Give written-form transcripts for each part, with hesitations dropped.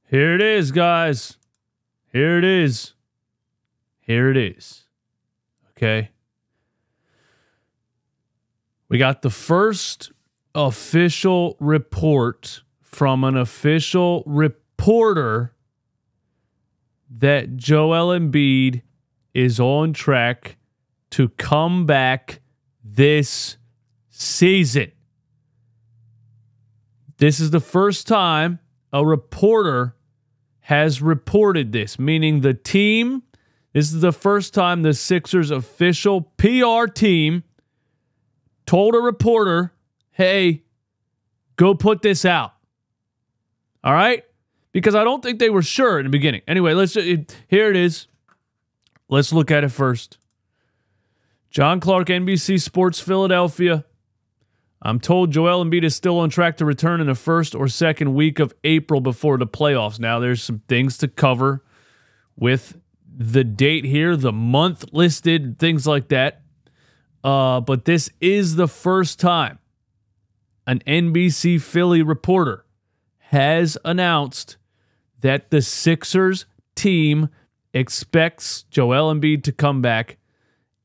Here it is, guys. Here it is. Here it is. Okay. We got the first official report from an official reporter that Joel Embiid is on track to come back this season. This is the first time a reporter has reported this, meaning the team. This is the first time the Sixers official PR team told a reporter, hey, go put this out. All right? Because I don't think they were sure in the beginning. Anyway, here it is. Let's look at it first. John Clark, NBC Sports Philadelphia. I'm told Joel Embiid is still on track to return in the first or second week of April before the playoffs. Now, there's some things to cover with the date here, the month listed, things like that. But this is the first time an NBC Philly reporter has announced that the Sixers team expects Joel Embiid to come back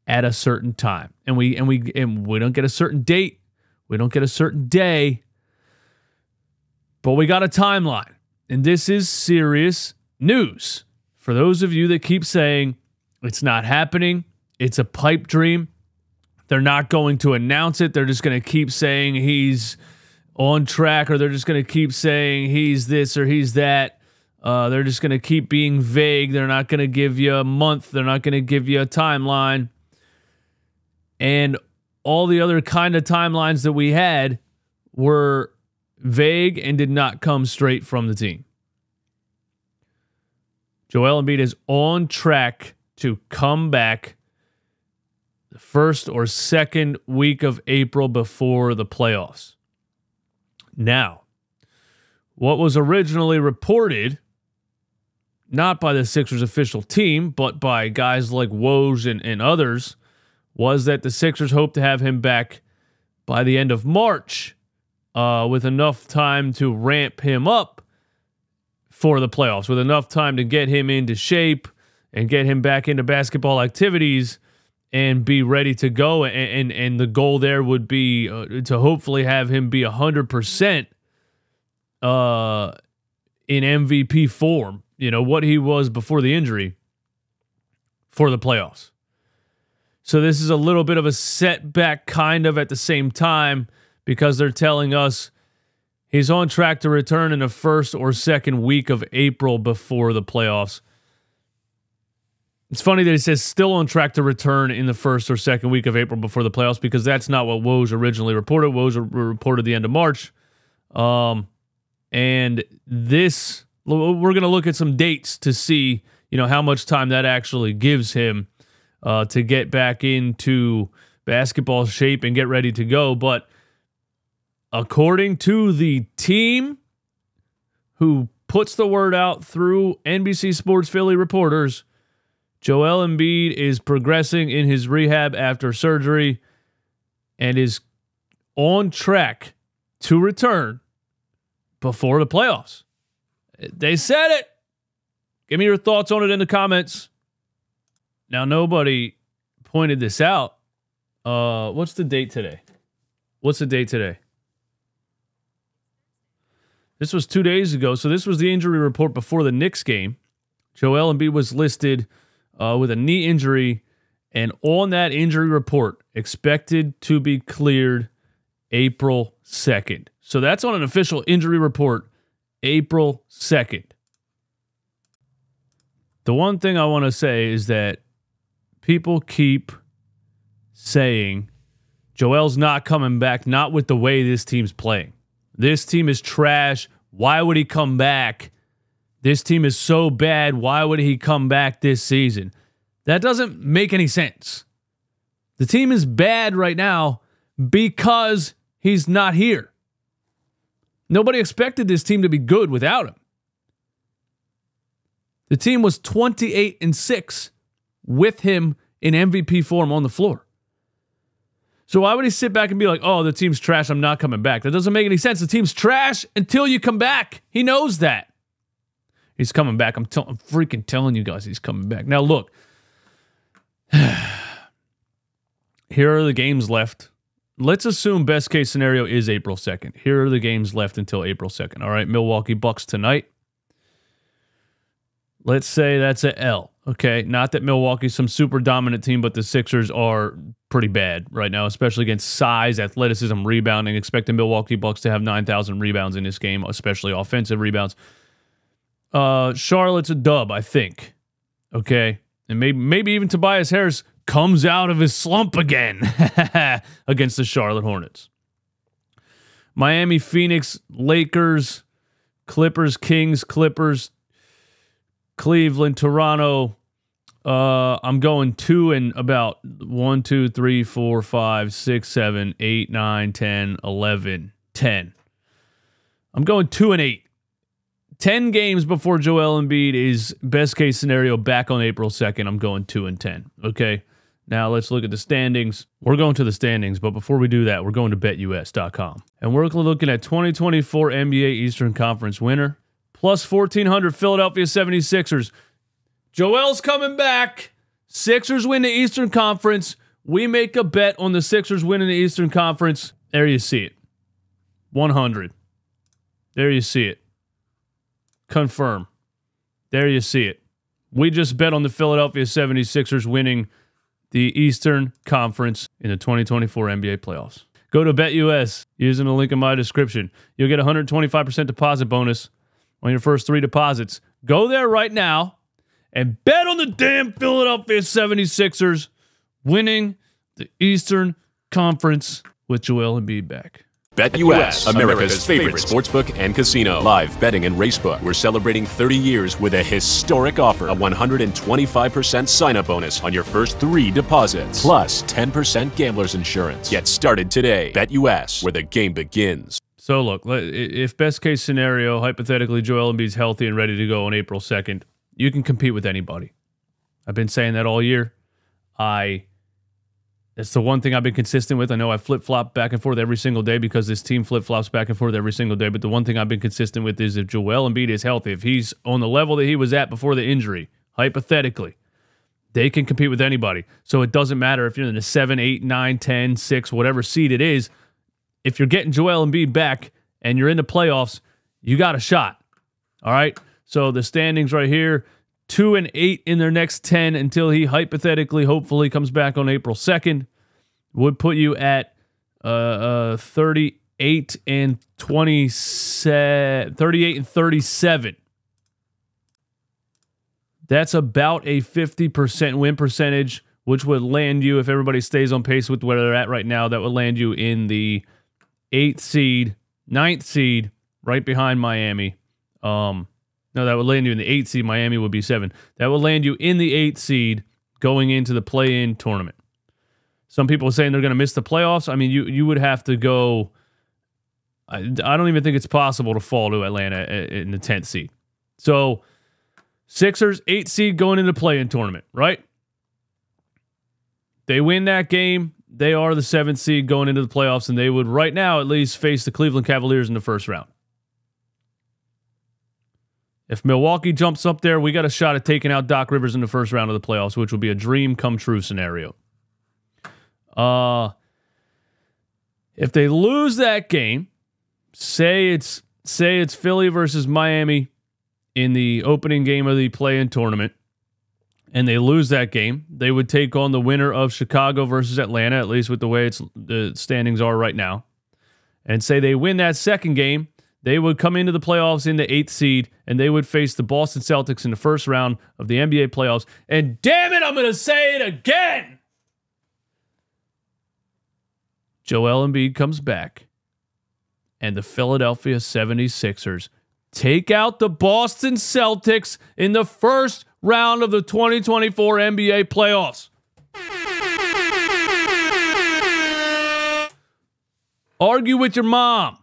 at a certain time. And we don't get a certain date. We don't get a certain day. But we got a timeline. And this is serious news. For those of you that keep saying it's not happening, it's a pipe dream, they're not going to announce it. They're just going to keep saying he's on track, or they're just going to keep saying he's this or he's that. They're just going to keep being vague. They're not going to give you a month. They're not going to give you a timeline. And all the other kind of timelines that we had were vague and did not come straight from the team. Joel Embiid is on track to come back the first or second week of April before the playoffs. Now, what was originally reported, not by the Sixers official team, but by guys like Woj and others, was that the Sixers hope to have him back by the end of March with enough time to ramp him up for the playoffs, with enough time to get him into shape and get him back into basketball activities and be ready to go. And the goal there would be to hopefully have him be 100% in MVP form, what he was before the injury for the playoffs. So this is a little bit of a setback kind of at the same time, because they're telling us he's on track to return in the first or second week of April before the playoffs. It's funny that it says still on track to return in the first or second week of April before the playoffs, because that's not what Woj originally reported. Woj reported the end of March. And this, we're going to look at some dates to see, how much time that actually gives him to get back into basketball shape and get ready to go. But according to the team who puts the word out through NBC Sports Philly reporters, Joel Embiid is progressing in his rehab after surgery and is on track to return before the playoffs. They said it. Give me your thoughts on it in the comments. Now, nobody pointed this out. What's the date today? This was 2 days ago. So this was the injury report before the Knicks game. Joel Embiid was listed with a knee injury, and on that injury report, expected to be cleared April 2nd. So that's on an official injury report, April 2nd. The one thing I want to say is that people keep saying Joel's not coming back, not with the way this team's playing. This team is trash. Why would he come back? This team is so bad. Why would he come back this season? That doesn't make any sense. The team is bad right now because he's not here. Nobody expected this team to be good without him. The team was 28-6 with him in MVP form on the floor. So why would he sit back and be like, oh, the team's trash, I'm not coming back? That doesn't make any sense. The team's trash until you come back. He knows that. He's coming back. I'm freaking telling you guys he's coming back. Now, look. Here are the games left. Let's assume best case scenario is April 2nd. Here are the games left until April 2nd. All right, Milwaukee Bucks tonight. Let's say that's an L. Okay, not that Milwaukee's some super dominant team, but the Sixers are pretty bad right now, especially against size, athleticism, rebounding. Expect the Milwaukee Bucks to have 9,000 rebounds in this game, especially offensive rebounds. Charlotte's a dub, I think. Okay, and maybe even Tobias Harris comes out of his slump again against the Charlotte Hornets. Miami, Phoenix, Lakers, Clippers, Kings, Clippers, Cleveland, Toronto. I'm going 2 and about 1, 2, 3, 4, 5, 6, 7, 8, 9, 10, 11, 10. I'm going 2 and 8. 10 games before Joel Embiid is best case scenario back on April 2nd. I'm going 2 and 10. Okay. Now let's look at the standings. We're going to the standings, but before we do that, we're going to BetUS.com. And we're looking at 2024 NBA Eastern Conference winner. Plus 1,400 Philadelphia 76ers. Joel's coming back. Sixers win the Eastern Conference. We make a bet on the Sixers winning the Eastern Conference. There you see it. 100. There you see it. Confirm. There you see it. We just bet on the Philadelphia 76ers winning the Eastern Conference in the 2024 NBA playoffs. Go to BetUS using the link in my description. You'll get a 125% deposit bonus on your first 3 deposits. Go there right now and bet on the damn Philadelphia 76ers winning the Eastern Conference with Joel Embiid back. BetUS, America's favorite sportsbook and casino. Live betting and racebook. We're celebrating 30 years with a historic offer. A 125% sign-up bonus on your first 3 deposits. Plus 10% gambler's insurance. Get started today. BetUS, where the game begins. So look, if best case scenario, hypothetically, Joel Embiid's healthy and ready to go on April 2nd, you can compete with anybody. I've been saying that all year. That's the one thing I've been consistent with. I know I flip-flop back and forth every single day because this team flip-flops back and forth every single day, but the one thing I've been consistent with is if Joel Embiid is healthy, if he's on the level that he was at before the injury, hypothetically, they can compete with anybody. So it doesn't matter if you're in the 7, 8, 9, 10, 6, whatever seed it is. If you're getting Joel Embiid back and you're in the playoffs, you got a shot. All right? So the standings right here, 2 and 8 in their next 10 until he hypothetically, hopefully, comes back on April 2nd, would put you at 38 and 37. That's about a 50% win percentage, which would land you, if everybody stays on pace with where they're at right now, that would land you in the 8th seed, 9th seed, right behind Miami. No, that would land you in the 8th seed. Miami would be 7. That would land you in the 8th seed going into the play-in tournament. Some people are saying they're going to miss the playoffs. I mean, you would have to go. I don't even think it's possible to fall to Atlanta in the 10th seed. So, Sixers, 8th seed going into the play-in tournament, right? They win that game. They are the 7th seed going into the playoffs, and they would right now at least face the Cleveland Cavaliers in the first round. If Milwaukee jumps up there, we got a shot at taking out Doc Rivers in the first round of the playoffs, which would be a dream come true scenario. If they lose that game, say it's Philly versus Miami in the opening game of the play-in tournament, and they lose that game, they would take on the winner of Chicago versus Atlanta, at least with the way the standings are right now. And say they win that second game, they would come into the playoffs in the 8th seed, and they would face the Boston Celtics in the first round of the NBA playoffs. And damn it, I'm going to say it again! Joel Embiid comes back, and the Philadelphia 76ers take out the Boston Celtics in the first round of the 2024 NBA playoffs. Argue with your mom.